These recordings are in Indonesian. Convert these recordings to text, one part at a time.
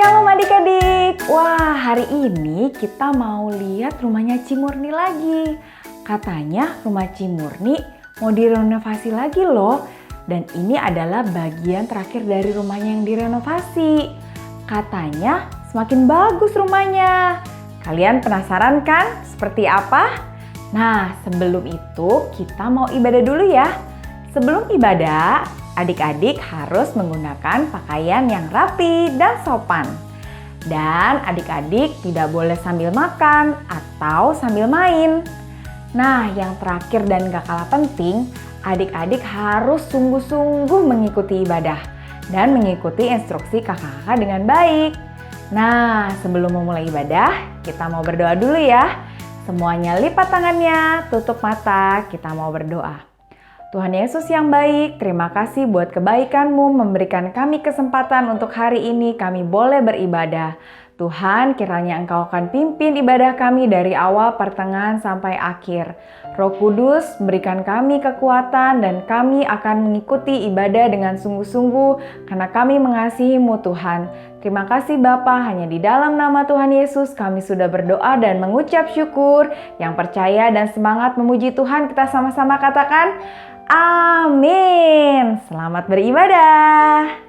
Shalom adik-adik. Wah, hari ini kita mau lihat rumahnya Cimurni lagi. Katanya rumah Cimurni mau direnovasi lagi loh. Dan ini adalah bagian terakhir dari rumahnya yang direnovasi. Katanya semakin bagus rumahnya. Kalian penasaran kan seperti apa? Nah, sebelum itu kita mau ibadah dulu ya. Sebelum ibadah, adik-adik harus menggunakan pakaian yang rapi dan sopan. Dan adik-adik tidak boleh sambil makan atau sambil main. Nah, yang terakhir dan gak kalah penting, adik-adik harus sungguh-sungguh mengikuti ibadah dan mengikuti instruksi kakak-kakak dengan baik. Nah, sebelum memulai ibadah, kita mau berdoa dulu ya. Semuanya lipat tangannya, tutup mata, kita mau berdoa. Tuhan Yesus yang baik, terima kasih buat kebaikan-Mu memberikan kami kesempatan untuk hari ini kami boleh beribadah. Tuhan, kiranya Engkau akan pimpin ibadah kami dari awal, pertengahan, sampai akhir. Roh Kudus, berikan kami kekuatan dan kami akan mengikuti ibadah dengan sungguh-sungguh karena kami mengasihi-Mu Tuhan. Terima kasih Bapa, hanya di dalam nama Tuhan Yesus kami sudah berdoa dan mengucap syukur. Yang percaya dan semangat memuji Tuhan, kita sama-sama katakan, amin. Selamat beribadah.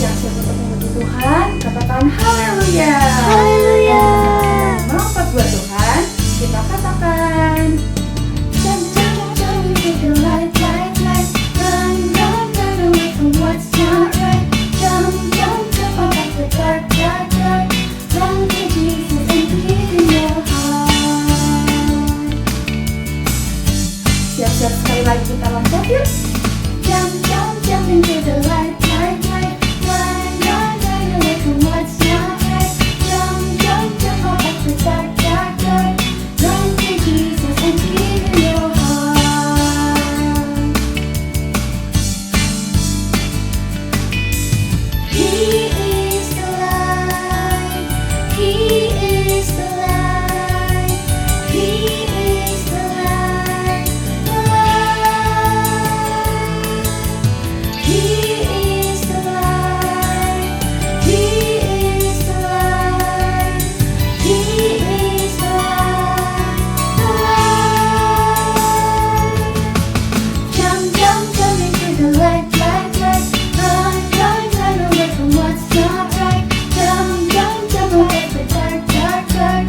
Siap-siap untuk memuji Tuhan, katakan haleluya. Haleluya. Mengapa buat Tuhan? Kita katakan Jump, jump, jump into the light, light, light. Run, run, run away from what's not right. Jump, jump, jump out of the dark, dark, dark. Run to Jesus and believe in your heart. siap-siap sekali lagi kita loncat yuk. Jump, jump, jump into the light, light, light. Run, run, run away from what's not right. Jump, jump, jump out of the dark, dark, dark. Run to Jesus and believe in your heart. He is the light. He is the light. He is the light. The light. He is the light. He is the light. He is the light. The light. Jump, jump, jump into the light, light, light. Run, run, run away from what's not right. Jump, jump, jump away from dark, dark, dark.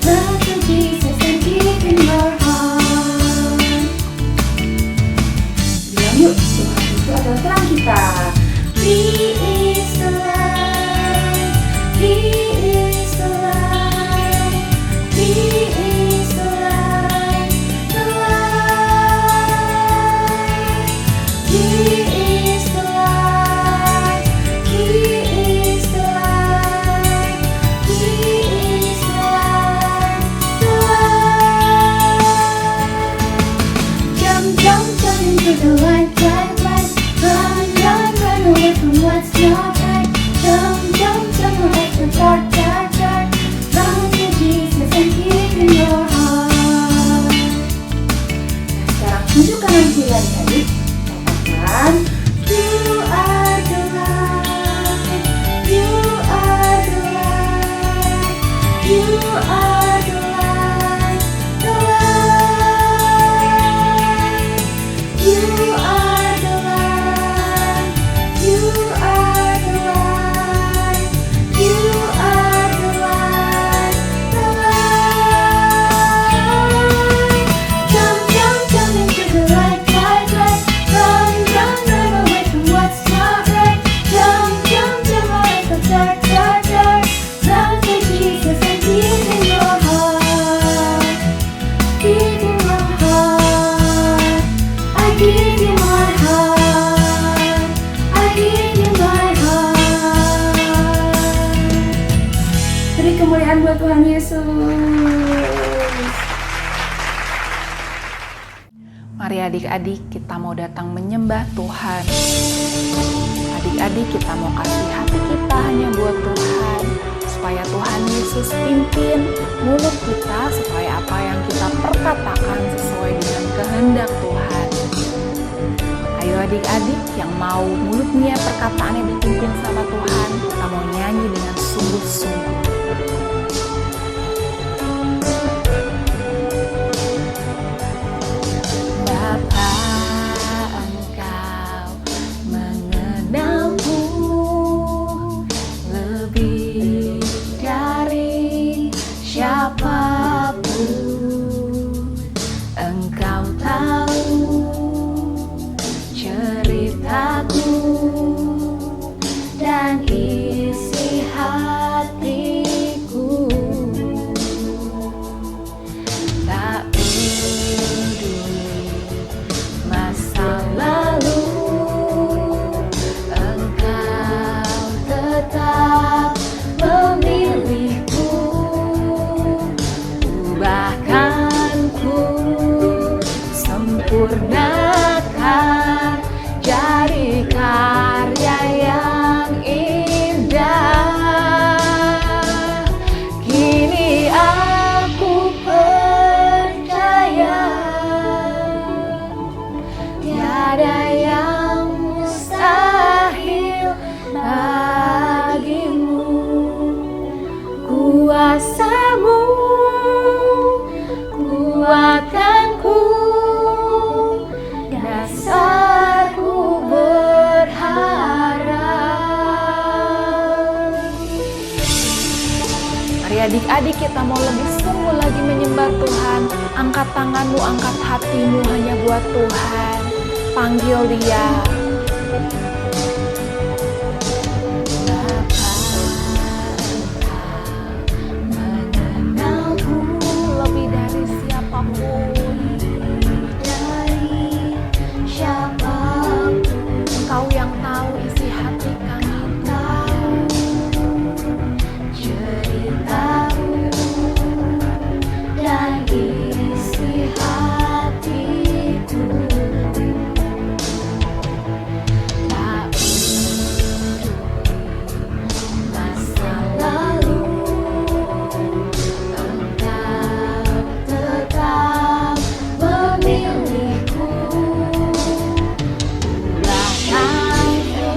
Run to Jesus and believe in your heart. Bilang yuk, Tuhan itu adalah terang kita. He is the light. He is the light. He is the light. The light. He is the light. He is the light. He is the light. The light. Jump, jump, jump into the light, light, light. Run, run, run away from what's not right. Jump, jump, jump away from dark, dark, dark. Run to Jesus and believe in your heart. Sekarang tunjuk kanan kiri adik-adik. Katakan, You are the light. You are the light. You are the light. The light. You Yesus. Mari adik-adik kita mau datang menyembah Tuhan. Adik-adik kita mau kasih hati kita hanya buat Tuhan. Supaya Tuhan Yesus pimpin mulut kita supaya apa yang kita perkatakan sesuai dengan kehendak Tuhan. Ayo adik-adik yang mau mulutnya perkataannya dipimpin sama Tuhan, kita mau nyanyi dengan sungguh-sungguh. Bapa, Engkau mengenalku lebih dari siapapun. Engkau tahu ceritaku dan isi hatiku. Tak peduli masa lalu, Engkau tetap memilihku. Ubahkanku, sempurnakan jadi karya yang indah. Kini aku percaya tiada yang mustahil bagimu. Kuasamu kuatkanku, dasarku berharap. Mari adik-adik kita mau lebih sungguh lagi menyembah Tuhan. Angkat tanganmu, angkat hatimu hanya buat Tuhan. Panggil Dia. Bapa, Engkau mengenalku lebih dari siapapun. Dari siapapun, Engkau yang tahu isi hati kami. ceritamu dan isi hatiku. Tak peduli Masa lalu, Engkau tetap memilihku. Ubahkanku,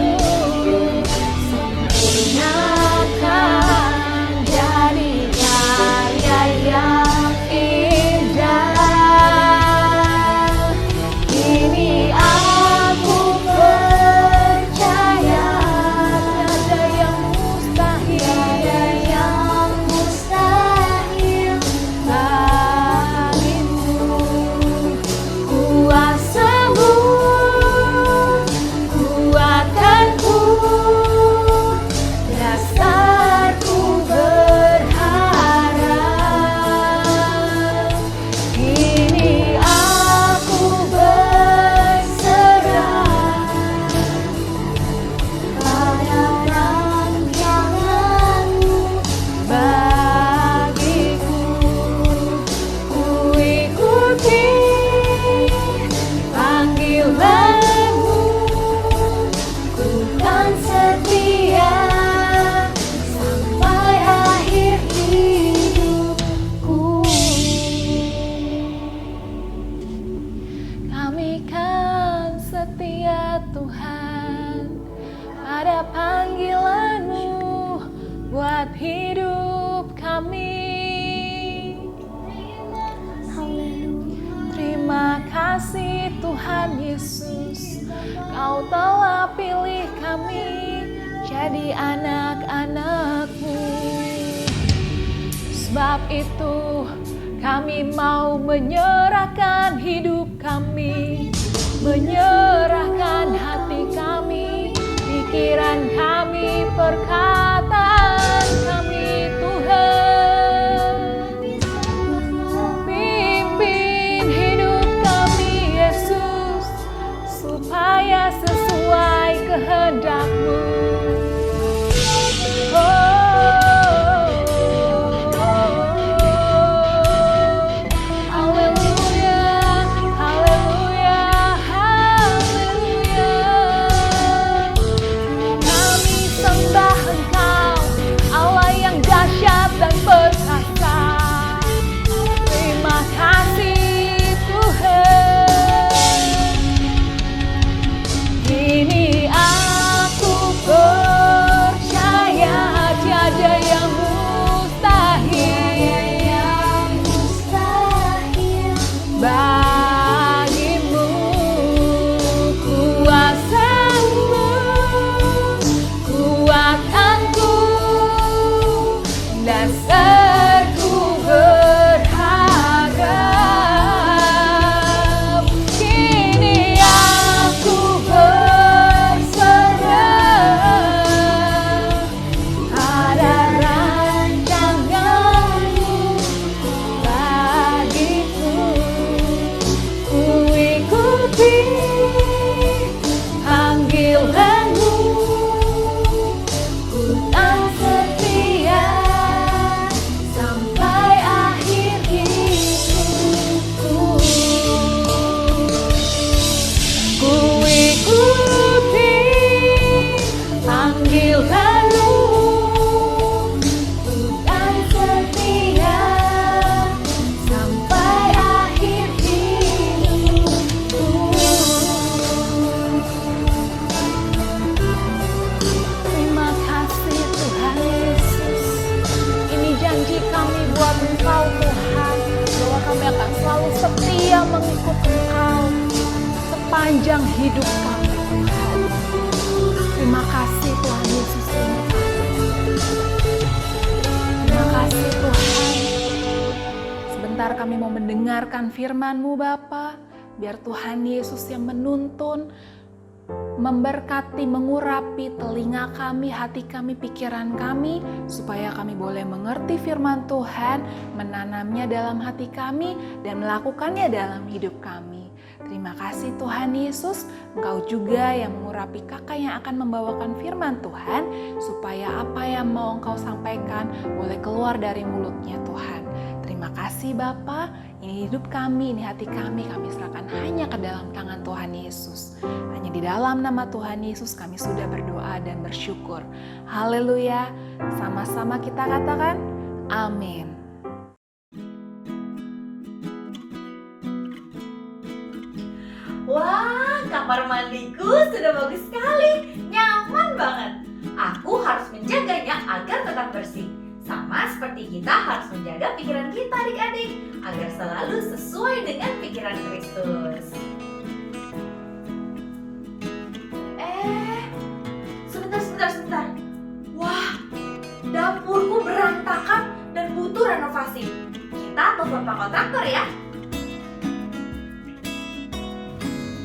sempurnakan jadi karya yang indah. Kini aku percaya tiada yang mustahil bagimu. Kuasamu kuatkanku, dasarku berharap. Kini aku berserah pada rancanganmu bagiku. Ku ikuti panggilanmu, ku kan setia sampai akhir hidupku. Kami kan setia Tuhan pada panggilan-Mu buat hidup kami. Terima kasih Tuhan Yesus, Kau telah pilih kami jadi anak-anak-Mu. Sebab itu kami mau menyerahkan hidup kami, menyerahkan hati kami, pikiran kami, perkataan kami, Tuhan. Pimpin hidup kami, Yesus, supaya sesuai kehendak-Mu. Oh, oh, oh. sepanjang hidup kami. Terima kasih Tuhan Yesus. Terima kasih Tuhan. Sebentar kami mau mendengarkan firman-Mu Bapa. Biar Tuhan Yesus yang menuntun, memberkati, mengurapi telinga kami, hati kami, pikiran kami, supaya kami boleh mengerti firman Tuhan, menanamnya dalam hati kami, dan melakukannya dalam hidup kami. Terima kasih Tuhan Yesus, Engkau juga yang mengurapi kakak yang akan membawakan firman Tuhan, supaya apa yang mau Engkau sampaikan boleh keluar dari mulutnya Tuhan. Terima kasih Bapa, ini hidup kami, ini hati kami serahkan hanya ke dalam tangan Tuhan Yesus. Hanya di dalam nama Tuhan Yesus kami sudah berdoa dan bersyukur. Haleluya, sama-sama kita katakan amin. Wah, kamar mandiku sudah bagus sekali, nyaman banget. Aku harus menjaganya agar tetap bersih. Sama seperti kita harus menjaga pikiran kita adik-adik, agar selalu sesuai dengan pikiran Kristus. Sebentar. Wah, dapurku berantakan dan butuh renovasi. Kita telepon Pak Kontraktor ya.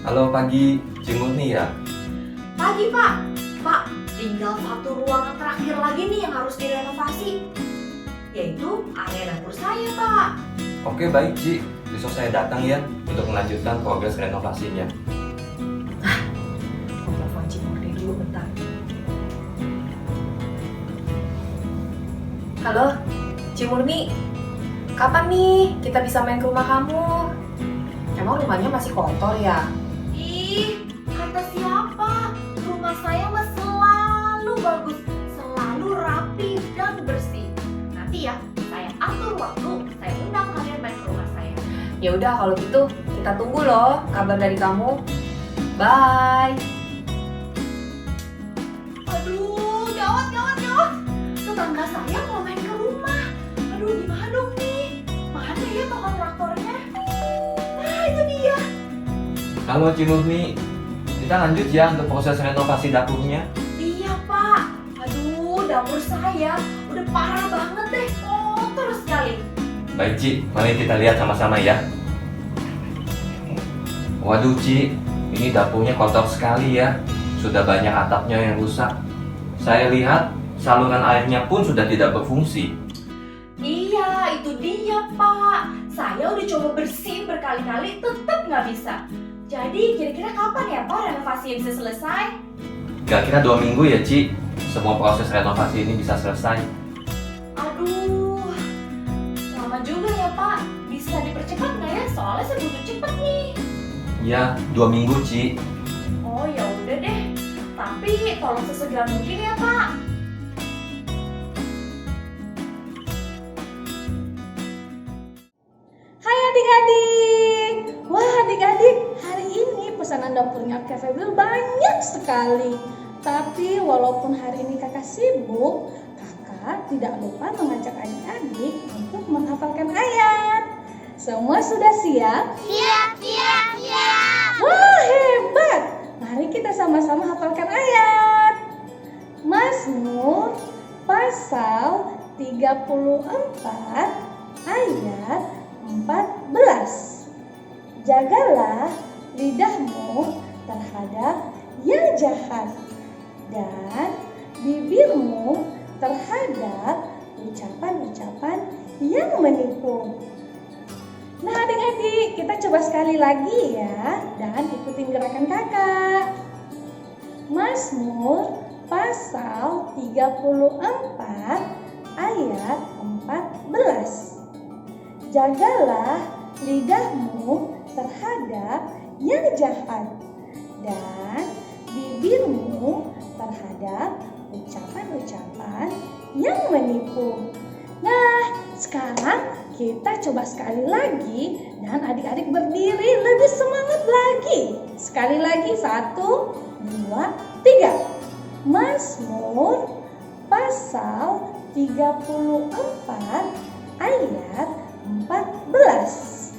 Halo, pagi, Cimurni ya? Pagi Pak. Pak, tinggal satu ruangan terakhir lagi nih yang harus direnovasi, yaitu area dapur saya Pak. Oke, baik Ci, besok saya datang ya untuk melanjutkan progres renovasinya. Aku telepon Cimurni dulu bentar. Halo, Cimurni. Kapan nih kita bisa main ke rumah kamu? Emang rumahnya masih kotor ya? Ih, kata siapa? Rumah saya mah selalu bagus, selalu rapi dan bersih. Nanti ya, saya atur waktu, saya undang kalian main ke rumah saya. Ya udah kalau gitu, kita tunggu loh kabar dari kamu. Bye. Aduh, gawat. Tetangga saya mau main ke rumah. Aduh, gimana dong nih? Mana ya Pak kontraktornya? Nah, itu dia. Halo Cimurni, kita lanjut ya untuk proses renovasi dapurnya. Iya Pak. Aduh, dapur saya udah parah banget deh, kotor sekali. Baik Ci, mari kita lihat sama-sama ya. Waduh Ci, ini dapurnya kotor sekali ya. Sudah banyak atapnya yang rusak. Saya lihat saluran airnya pun sudah tidak berfungsi. Iya, itu dia Pak. Saya udah coba bersihin berkali-kali, tetap nggak bisa. Jadi kira-kira kapan ya Pak renovasi bisa selesai? Kira-kira 2 minggu ya Ci, semua proses renovasi ini bisa selesai. Aduh, lama juga ya Pak. Bisa dipercepat nggak ya? Soalnya saya butuh cepet nih. Ya, 2 minggu Ci. Oh ya udah deh. Tapi tolong sesegera mungkin ya Pak. Hai adik-adik. Wah adik-adik, hari ini pesanan dapurnya Kak Febil banyak sekali. Tapi walaupun hari ini kakak sibuk, kakak tidak lupa mengajak adik-adik untuk menghafalkan ayat. Semua sudah siap? Siap. Wah hebat. Mari kita sama-sama hafalkan ayat. Mazmur pasal 34 ayat 14. Jagalah lidahmu terhadap yang jahat dan bibirmu terhadap ucapan-ucapan yang menipu. Nah adik-adik, kita coba sekali lagi ya, dan ikutin gerakan kakak. Mazmur pasal 34 ayat 14. Jagalah lidahmu terhadap yang jahat dan bibirmu terhadap ucapan-ucapan yang menipu. Nah, sekarang kita coba sekali lagi dan adik-adik berdiri lebih semangat lagi. Sekali lagi, 1, 2, 3. Mazmur pasal 34 ayat 14.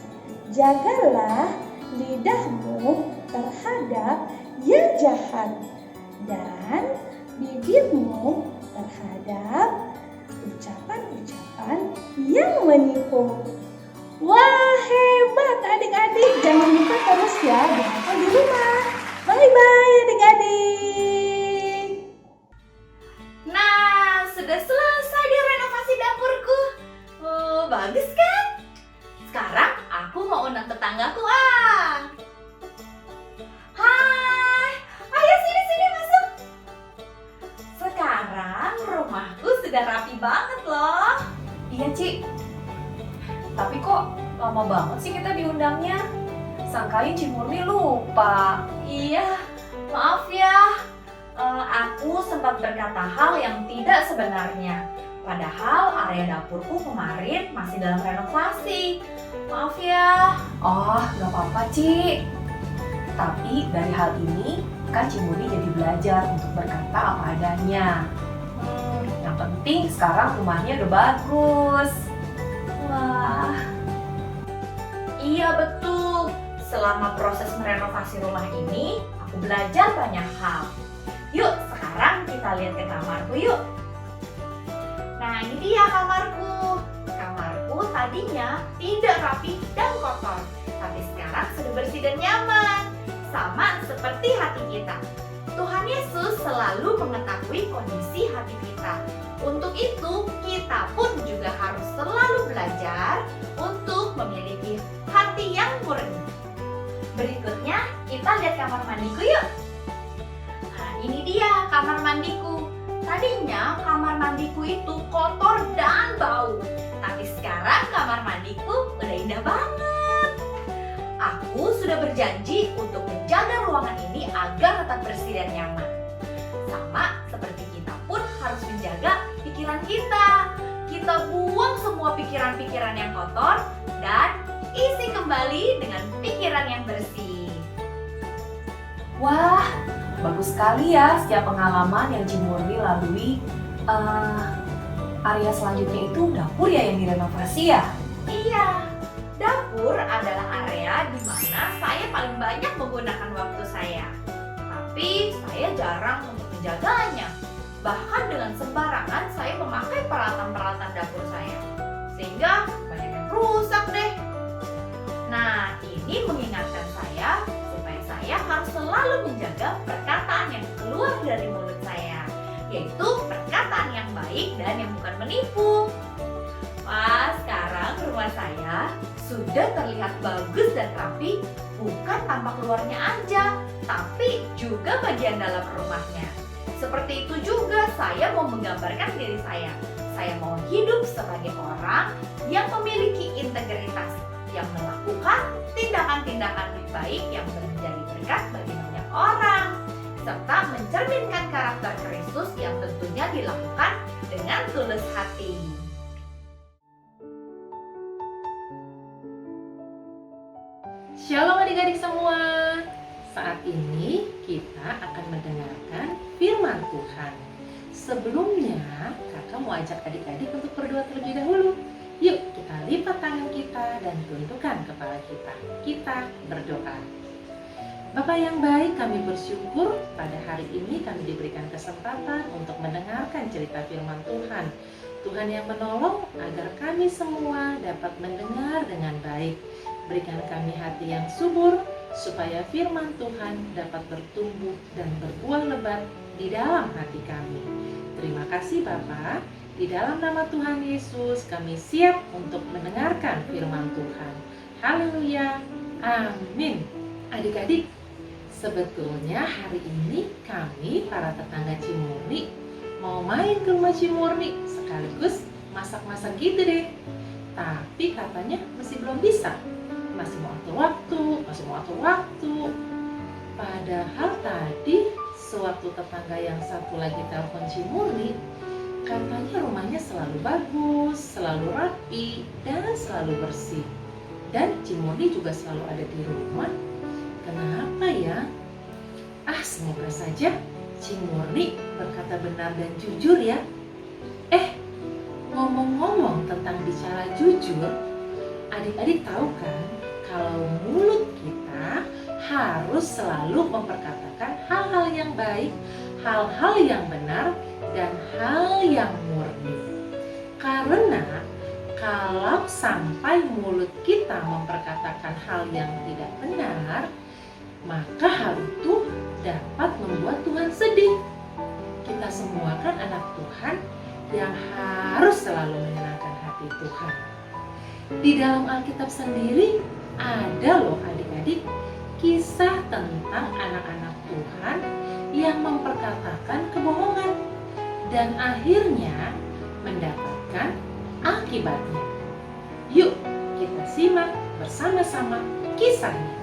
Jagalah lidahmu terhadap terhadap yang jahat dan bibirmu terhadap ucapan-ucapan yang menipu. Wah, hebat adik-adik. Jangan lupa terus ya dihafal di rumah. Bye-bye adik-adik. Nah, sudah selesai deh renovasi dapurku. Oh, bagus kan? Sekarang aku mau undang tetanggaku Hai, ayo sini masuk. Sekarang rumahku sudah rapi banget loh. Iya, Ci. Tapi kok lama banget sih kita diundangnya? Sangkain Ci Murni lupa. Iya, maaf ya. Aku sempat berkata hal yang tidak sebenarnya. Padahal area dapurku kemarin masih dalam renovasi. Maaf ya. Oh, gak apa-apa, Ci. Tapi dari hal ini, kan Ci Murni jadi belajar untuk berkata apa adanya. Yang penting sekarang rumahnya udah bagus. Wah. Iya betul. Selama proses merenovasi rumah ini, aku belajar banyak hal. Yuk, sekarang kita lihat ke kamarku yuk. Nah, ini dia kamarku. Kamarku tadinya tidak rapi dan kotor, tapi sekarang sudah bersih dan nyaman. Sama seperti hati kita. Tuhan Yesus selalu mengetahui kondisi hati kita. Untuk itu, kita pun juga harus selalu belajar untuk memiliki hati yang murni. Berikutnya, kita lihat kamar mandiku yuk. Nah, ini dia kamar mandiku. Tadinya kamar mandiku itu kotor dan bau. Tapi sekarang kamar mandiku udah indah banget. Aku sudah berjanji untuk menjaga ruangan ini agar tetap bersih dan nyaman. Sama seperti kita pun harus menjaga pikiran kita. Kita buang semua pikiran-pikiran yang kotor dan isi kembali dengan pikiran yang bersih. Wah, bagus sekali ya setiap pengalaman yang Ci Murni lalui. Area selanjutnya itu dapur ya yang direnovasi ya? Iya, dapur adalah area di mana saya paling banyak menggunakan waktu saya. Tapi saya jarang untuk menjaganya. Bahkan dengan sembarangan saya memakai peralatan-peralatan dapur saya. Sehingga banyak yang rusak deh. Nah, ini mengingatkan saya supaya saya harus selalu menjaga perkataan yang keluar dari mulut saya, yaitu perkataan yang baik dan yang bukan menipu. Wah, sekarang rumah saya sudah terlihat bagus dan rapi, bukan tampak luarnya aja, tapi juga bagian dalam rumahnya. Seperti itu juga saya mau menggambarkan diri saya. Saya mau hidup sebagai orang yang memiliki integritas, yang melakukan tindakan-tindakan baik yang menjadi berkat bagi banyak orang, serta mencerminkan karakter Kristus yang tentunya dilakukan dengan tulus hati. Shalom adik-adik semua. Saat ini kita akan mendengarkan firman Tuhan. Sebelumnya, kakak mau ajak adik-adik untuk berdoa terlebih dahulu. Yuk kita lipat tangan kita dan tundukkan kepala kita. Kita berdoa. Bapa yang baik, kami bersyukur pada hari ini kami diberikan kesempatan untuk mendengarkan cerita firman Tuhan. Tuhan yang menolong agar kami semua dapat mendengar dengan baik. Berikan kami hati yang subur, supaya firman Tuhan dapat bertumbuh dan berbuah lebat di dalam hati kami. Terima kasih Bapa. Di dalam nama Tuhan Yesus kami siap untuk mendengarkan firman Tuhan. Haleluya. Amin. Adik-adik, sebetulnya hari ini kami para tetangga Ci Murni mau main ke rumah Ci Murni sekaligus masak-masak gitu deh. Tapi katanya masih belum bisa. Masih mau atur waktu. Padahal tadi sewaktu tetangga yang satu lagi telepon Ci Murni, katanya rumahnya selalu bagus, selalu rapi, dan selalu bersih. Dan Ci Murni juga selalu ada di rumah. Kenapa ya? Semoga saja Ci Murni berkata benar dan jujur ya. Ngomong-ngomong tentang bicara jujur, adik-adik tahu kan kalau mulut kita harus selalu memperkatakan hal-hal yang baik, hal-hal yang benar, dan hal yang murni. Karena kalau sampai mulut kita memperkatakan hal yang tidak benar, maka hal itu dapat membuat Tuhan sedih. Kita semua kan anak Tuhan yang harus selalu menyenangkan hati Tuhan. Di dalam Alkitab sendiri ada loh adik-adik kisah tentang anak-anak Tuhan yang memperkatakan kebohongan dan akhirnya mendapatkan akibatnya. Yuk kita simak bersama-sama kisahnya.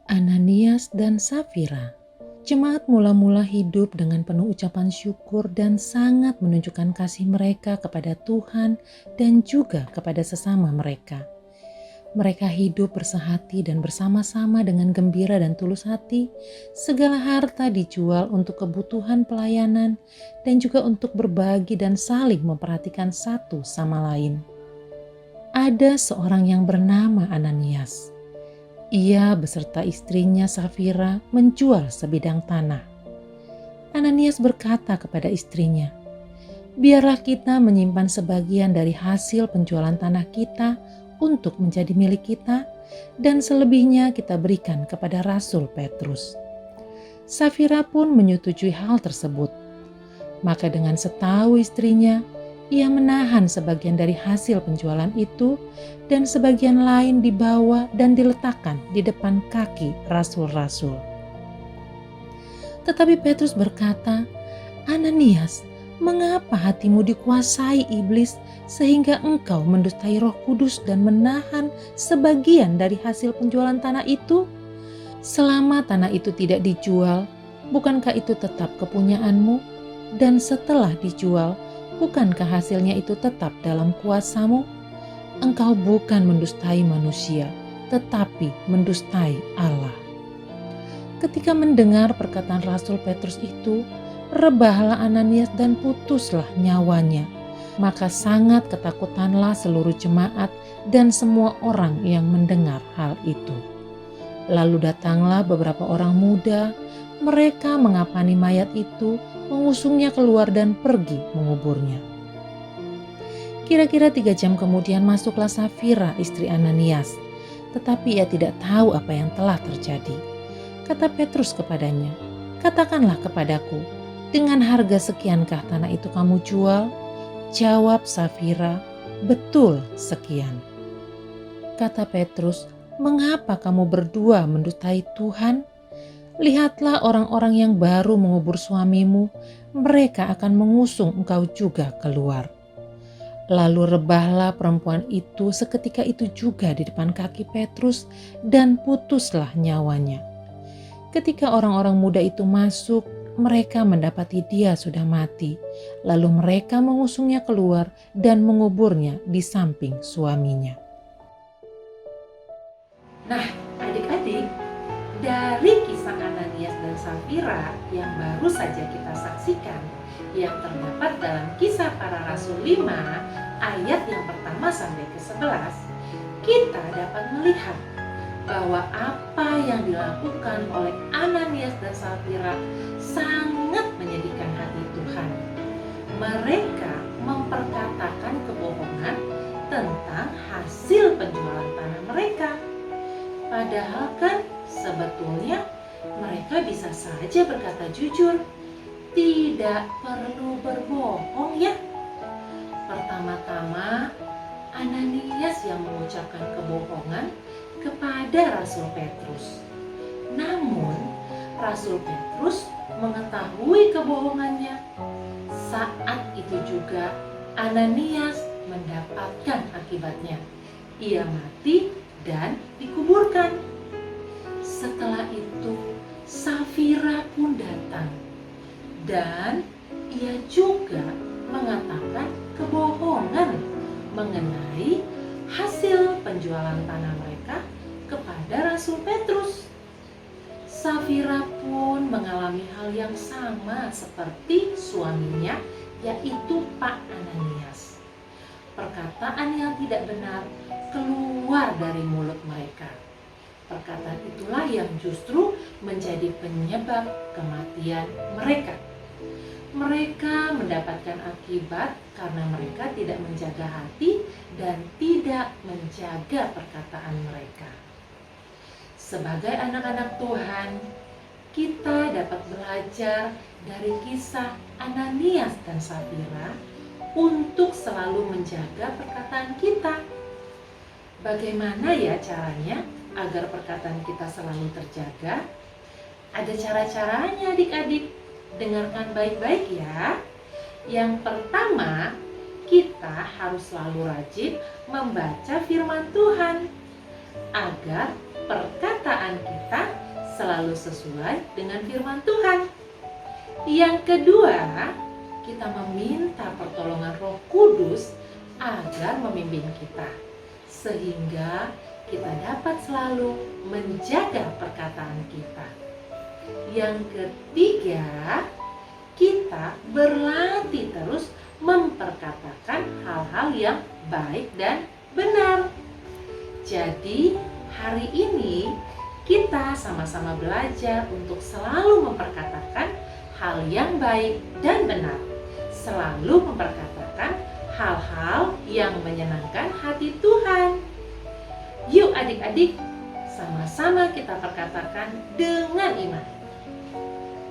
Ananias dan Safira. Jemaat mula-mula hidup dengan penuh ucapan syukur dan sangat menunjukkan kasih mereka kepada Tuhan dan juga kepada sesama mereka. Mereka hidup bersehati dan bersama-sama dengan gembira dan tulus hati. Segala harta dijual untuk kebutuhan pelayanan dan juga untuk berbagi dan saling memperhatikan satu sama lain. Ada seorang yang bernama Ananias. Ia beserta istrinya Safira menjual sebidang tanah. Ananias berkata kepada istrinya, "Biarlah kita menyimpan sebagian dari hasil penjualan tanah kita untuk menjadi milik kita, dan selebihnya kita berikan kepada Rasul Petrus." Safira pun menyetujui hal tersebut. Maka dengan setahu istrinya, ia menahan sebagian dari hasil penjualan itu dan sebagian lain dibawa dan diletakkan di depan kaki rasul-rasul. Tetapi Petrus berkata, "Ananias, mengapa hatimu dikuasai iblis sehingga engkau mendustai Roh Kudus dan menahan sebagian dari hasil penjualan tanah itu? Selama tanah itu tidak dijual, bukankah itu tetap kepunyaanmu? Dan setelah dijual, bukankah hasilnya itu tetap dalam kuasamu? Engkau bukan mendustai manusia, tetapi mendustai Allah." Ketika mendengar perkataan Rasul Petrus itu, rebahlah Ananias dan putuslah nyawanya. Maka sangat ketakutanlah seluruh jemaat dan semua orang yang mendengar hal itu. Lalu datanglah beberapa orang muda, mereka mengapani mayat itu, mengusungnya keluar dan pergi menguburnya. Kira-kira 3 jam kemudian masuklah Safira istri Ananias, tetapi ia tidak tahu apa yang telah terjadi. Kata Petrus kepadanya, "Katakanlah kepadaku, dengan harga sekiankah tanah itu kamu jual?" Jawab Safira, "Betul sekian." Kata Petrus, "Mengapa kamu berdua mendustai Tuhan? Lihatlah orang-orang yang baru mengubur suamimu, mereka akan mengusung engkau juga keluar." Lalu rebahlah perempuan itu seketika itu juga di depan kaki Petrus dan putuslah nyawanya. Ketika orang-orang muda itu masuk, mereka mendapati dia sudah mati. Lalu mereka mengusungnya keluar dan menguburnya di samping suaminya. Nah, adik-adik, dari kisah Ananias dan Safira yang baru saja kita saksikan, yang terdapat dalam Kisah Para Rasul 5 ayat yang pertama sampai ke-11, kita dapat melihat bahwa apa yang dilakukan oleh Ananias dan Safira sangat menyedihkan hati Tuhan. Mereka memperkatakan kebohongan tentang hasil penjualan tanah mereka. Padahal kan sebetulnya mereka bisa saja berkata jujur. Tidak perlu berbohong ya. Pertama-tama Ananias yang mengucapkan kebohongan kepada Rasul Petrus. Namun Rasul Petrus mengetahui kebohongannya. Saat itu juga Ananias mendapatkan akibatnya. Ia mati dan dikuburkan. Setelah itu Safira pun datang dan ia juga mengatakan kebohongan mengenai hasil penjualan tanah mereka kepada Rasul Petrus. Safira pun mengalami hal yang sama seperti suaminya, yaitu Pak Ananias. Perkataan yang tidak benar keluar dari mulut mereka. Perkataan itulah yang justru menjadi penyebab kematian mereka. Mereka mendapatkan akibat karena mereka tidak menjaga hati dan tidak menjaga perkataan mereka. Sebagai anak-anak Tuhan, kita dapat belajar dari kisah Ananias dan Safira untuk selalu menjaga perkataan kita. Bagaimana ya caranya agar perkataan kita selalu terjaga? Ada cara-caranya adik-adik. Dengarkan baik-baik ya. Yang pertama, kita harus selalu rajin membaca firman Tuhan agar perkataan kita selalu sesuai dengan firman Tuhan. Yang kedua, kita meminta pertolongan Roh Kudus agar membimbing kita, sehingga kita dapat selalu menjaga perkataan kita. Yang ketiga, kita berlatih terus memperkatakan hal-hal yang baik dan benar. Jadi, hari ini kita sama-sama belajar untuk selalu memperkatakan hal yang baik dan benar. Selalu memperkatakan hal-hal yang menyenangkan hati Tuhan. Yuk adik-adik, sama-sama kita perkatakan dengan iman.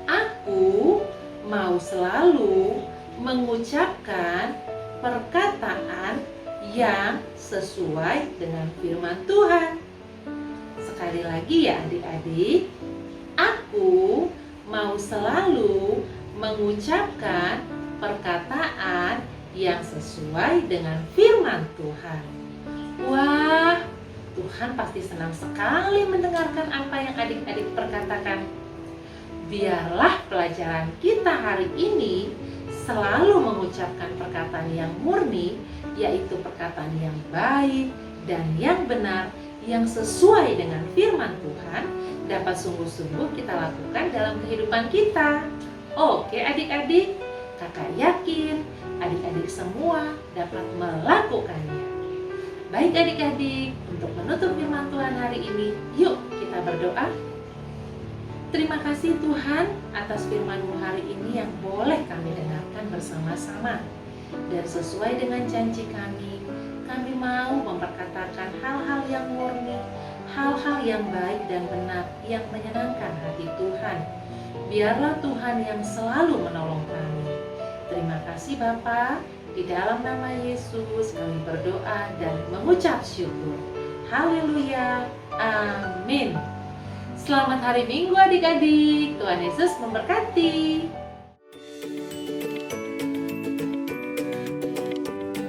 Aku mau selalu mengucapkan perkataan yang sesuai dengan firman Tuhan. Sekali lagi ya adik-adik, aku mau selalu mengucapkan perkataan yang sesuai dengan firman Tuhan. Wah, Tuhan pasti senang sekali mendengarkan apa yang adik-adik perkatakan. Biarlah pelajaran kita hari ini selalu mengucapkan perkataan yang murni, yaitu perkataan yang baik dan yang benar, yang sesuai dengan firman Tuhan, dapat sungguh-sungguh kita lakukan dalam kehidupan kita. Oke adik-adik, kakak yakin adik-adik semua dapat melakukannya. Baik adik-adik, untuk menutup firman Tuhan hari ini, yuk kita berdoa. Terima kasih Tuhan atas firman-Mu hari ini yang boleh kami dengarkan bersama-sama. Dan sesuai dengan janji kami mau memperkatakan hal-hal yang murni, hal-hal yang baik dan benar yang menyenangkan hati Tuhan. Biarlah Tuhan yang selalu menolong kami. Terima kasih Bapa. Di dalam nama Yesus kami berdoa dan mengucap syukur. Haleluya. Amin. Selamat hari Minggu adik-adik. Tuhan Yesus memberkati.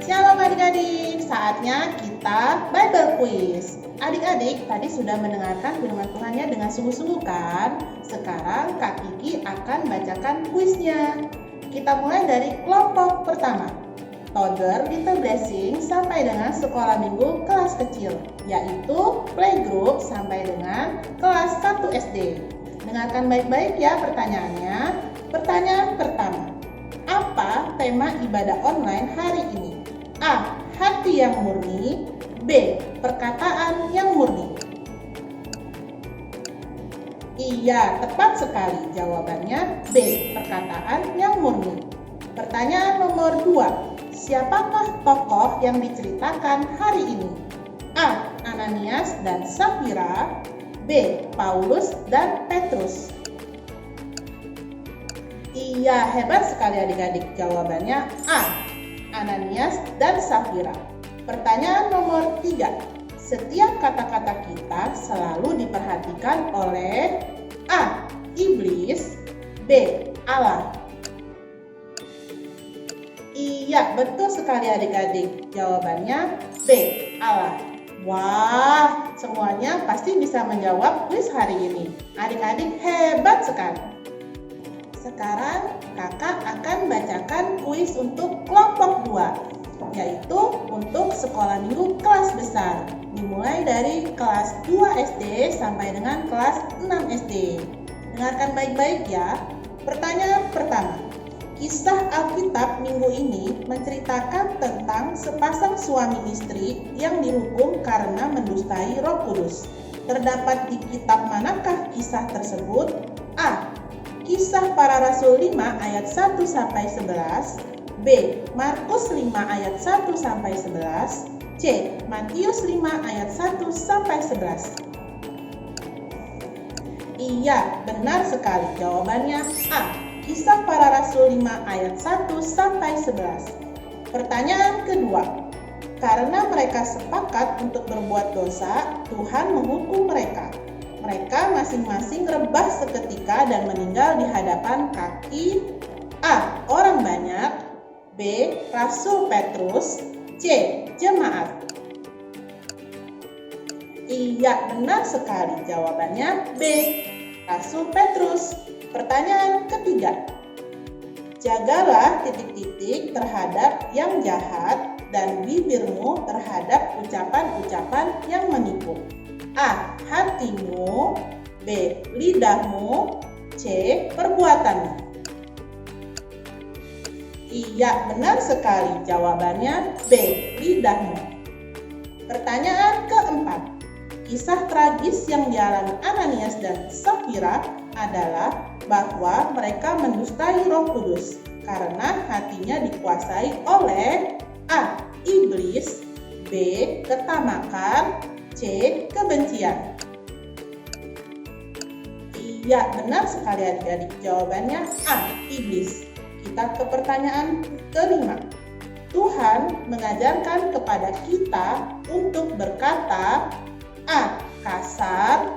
Shalom adik-adik, saatnya kita Bible Quiz. Adik-adik tadi sudah mendengarkan firman Tuhannya dengan sungguh-sungguh kan? Sekarang Kak Kiki akan bacakan kuisnya. Kita mulai dari kelompok pertama, Toddler Little Blessing sampai dengan sekolah minggu kelas kecil, yaitu playgroup sampai dengan kelas 1 SD. Dengarkan baik-baik ya pertanyaannya. Pertanyaan pertama, apa tema ibadah online hari ini? A. Hati yang murni. B. Perkataan yang murni. Iya, tepat sekali. Jawabannya B. Perkataan yang murni. Pertanyaan nomor 2. Siapakah tokoh yang diceritakan hari ini? A. Ananias dan Safira. B. Paulus dan Petrus. Iya, hebat sekali adik-adik. Jawabannya A. Ananias dan Safira. Pertanyaan nomor 3. Setiap kata-kata kita selalu diperhatikan oleh A. Iblis. B. Allah. Iya, betul sekali adik-adik. Jawabannya B. Allah. Wah, semuanya pasti bisa menjawab kuis hari ini. Adik-adik hebat sekali. Sekarang kakak akan bacakan kuis untuk kelompok 2, yaitu untuk sekolah minggu kelas besar, dimulai dari kelas 2 SD sampai dengan kelas 6 SD. Dengarkan baik-baik ya. Pertanyaan pertama, Kisah Alkitab minggu ini menceritakan tentang sepasang suami istri yang dihukum karena mendustai Roh Kudus. Terdapat di kitab manakah kisah tersebut? A. Kisah Para Rasul 5 ayat 1 sampai 11. B. Markus 5 ayat 1 sampai 11. C. Matius 5 ayat 1 sampai 11. Iya, benar sekali. Jawabannya A. Kisah Para Rasul 5 ayat 1 sampai 11. Pertanyaan kedua. Karena mereka sepakat untuk berbuat dosa, Tuhan menghukum mereka. Mereka masing-masing rebah seketika dan meninggal di hadapan kaki A. Orang banyak. B. Rasul Petrus. C. Jemaat. Iya, benar sekali. Jawabannya B. Rasul Petrus. Pertanyaan ketiga. Jagalah titik-titik terhadap yang jahat dan bibirmu terhadap ucapan-ucapan yang menipu. A. Hatimu. B. Lidahmu. C. Perbuatanmu. Iya, benar sekali. Jawabannya B. Lidahmu. Pertanyaan keempat. Kisah tragis yang dialami Ananias dan Safira adalah bahwa mereka mendustai Roh Kudus karena hatinya dikuasai oleh A. Iblis. B. Ketamakan. C. Kebencian. Iya, benar sekali adik-adik. Jawabannya A. Iblis. Kita ke pertanyaan kelima. Tuhan mengajarkan kepada kita untuk berkata A. Kasar.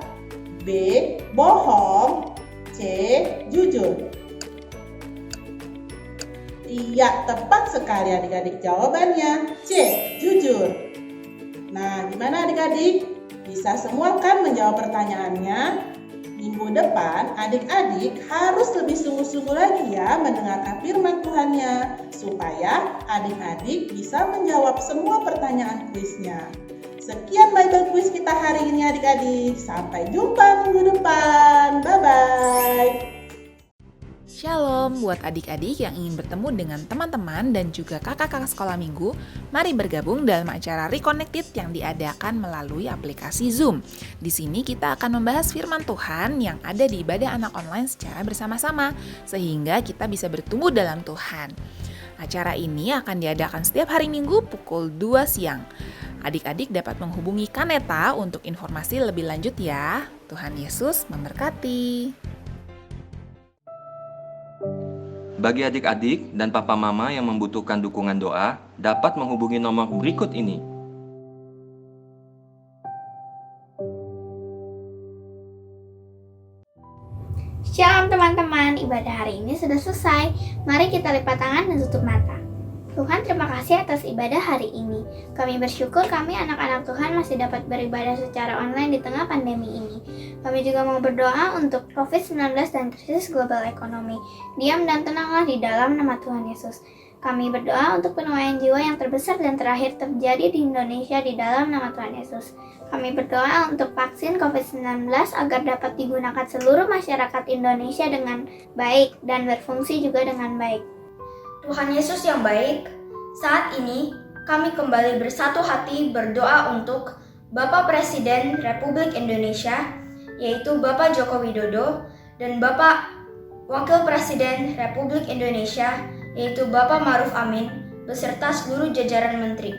B. Bohong. C. Jujur. Iya, tepat sekali adik-adik. Jawabannya C. Jujur. Nah, gimana adik-adik? Bisa semua kan menjawab pertanyaannya? Minggu depan adik-adik harus lebih sungguh-sungguh lagi ya mendengarkan firman Tuhannya, supaya adik-adik bisa menjawab semua pertanyaan kuisnya. Sekian Bible Quiz kita hari ini adik-adik. Sampai jumpa minggu depan. Bye-bye. Shalom buat adik-adik yang ingin bertemu dengan teman-teman dan juga kakak-kakak sekolah minggu. Mari bergabung dalam acara Reconnected yang diadakan melalui aplikasi Zoom. Di sini kita akan membahas firman Tuhan yang ada di ibadah anak online secara bersama-sama, sehingga kita bisa bertumbuh dalam Tuhan. Acara ini akan diadakan setiap hari Minggu pukul 2 siang. Adik-adik dapat menghubungi Kaneta untuk informasi lebih lanjut ya. Tuhan Yesus memberkati. Bagi adik-adik dan papa mama yang membutuhkan dukungan doa, dapat menghubungi nomor berikut ini. Shalom teman-teman, ibadah hari ini sudah selesai. Mari kita lipat tangan dan tutup mata. Tuhan, terima kasih atas ibadah hari ini. Kami bersyukur kami anak-anak Tuhan masih dapat beribadah secara online di tengah pandemi ini. Kami juga mau berdoa untuk COVID-19 dan krisis global ekonomi. Diam dan tenanglah di dalam nama Tuhan Yesus. Kami berdoa untuk penuaian jiwa yang terbesar dan terakhir terjadi di Indonesia di dalam nama Tuhan Yesus. Kami berdoa untuk vaksin COVID-19 agar dapat digunakan seluruh masyarakat Indonesia dengan baik dan berfungsi juga dengan baik. Tuhan Yesus yang baik, saat ini kami kembali bersatu hati berdoa untuk Bapak Presiden Republik Indonesia, yaitu Bapak Joko Widodo, dan Bapak Wakil Presiden Republik Indonesia, yaitu Bapak Ma'ruf Amin, beserta seluruh jajaran menteri.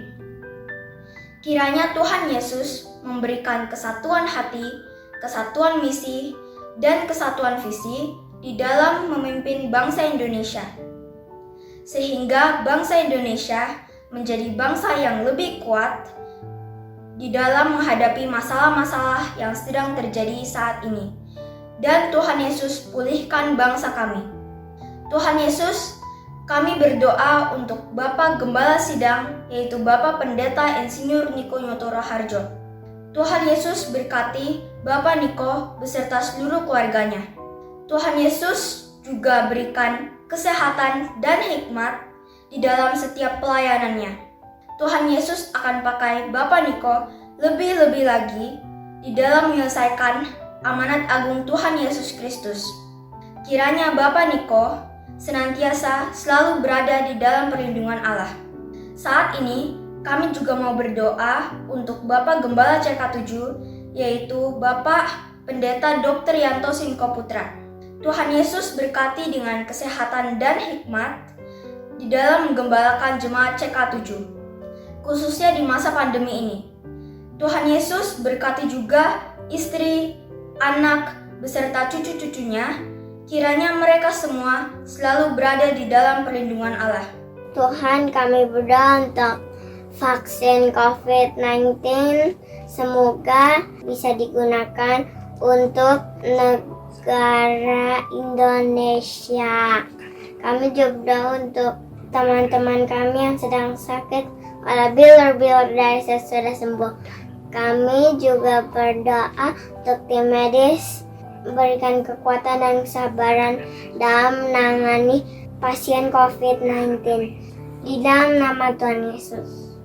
Kiranya Tuhan Yesus memberikan kesatuan hati, kesatuan misi, dan kesatuan visi di dalam memimpin bangsa Indonesia, sehingga bangsa Indonesia menjadi bangsa yang lebih kuat di dalam menghadapi masalah-masalah yang sedang terjadi saat ini. Dan Tuhan Yesus pulihkan bangsa kami. Tuhan Yesus, kami berdoa untuk Bapak Gembala Sidang, yaitu Bapak Pendeta Insinyur Niko Nyoto Raharjo. Tuhan Yesus berkati Bapak Niko beserta seluruh keluarganya. Tuhan Yesus juga berikan kesehatan dan hikmat di dalam setiap pelayanannya. Tuhan Yesus akan pakai Bapak Niko lebih-lebih lagi di dalam menyelesaikan amanat agung Tuhan Yesus Kristus. Kiranya Bapak Niko senantiasa selalu berada di dalam perlindungan Allah. Saat ini, kami juga mau berdoa untuk Bapak Gembala CK7, yaitu Bapak Pendeta Dr. Yanto Sinko Putra. Tuhan Yesus berkati dengan kesehatan dan hikmat di dalam menggembalakan jemaat CK7, khususnya di masa pandemi ini. Tuhan Yesus berkati juga istri, anak, beserta cucu-cucunya, kiranya mereka semua selalu berada di dalam perlindungan Allah. Tuhan, kami berdoa untuk vaksin COVID-19 semoga bisa digunakan untuk negara Indonesia. Kami juga berdoa untuk teman-teman kami yang sedang sakit, bila dari sudah sembuh. Kami juga berdoa untuk tim medis, berikan kekuatan dan kesabaran dalam menangani pasien COVID-19. Di dalam nama Tuhan Yesus.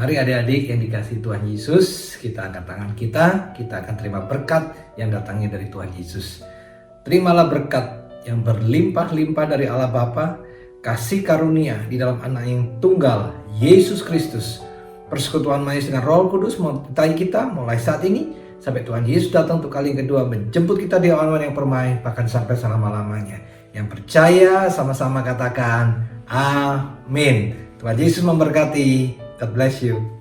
Mari adik-adik yang dikasihi Tuhan Yesus, kita angkat tangan kita akan terima berkat yang datangnya dari Tuhan Yesus. Terimalah berkat yang berlimpah-limpah dari Allah Bapa, kasih karunia di dalam anak yang tunggal, Yesus Kristus. Persekutuan manis dengan Roh Kudus menyertai kita mulai saat ini sampai Tuhan Yesus datang untuk kali yang kedua menjemput kita di awan yang permai, bahkan sampai selama-lamanya. Yang percaya sama-sama katakan amin. Tuhan Yesus memberkati. God bless you.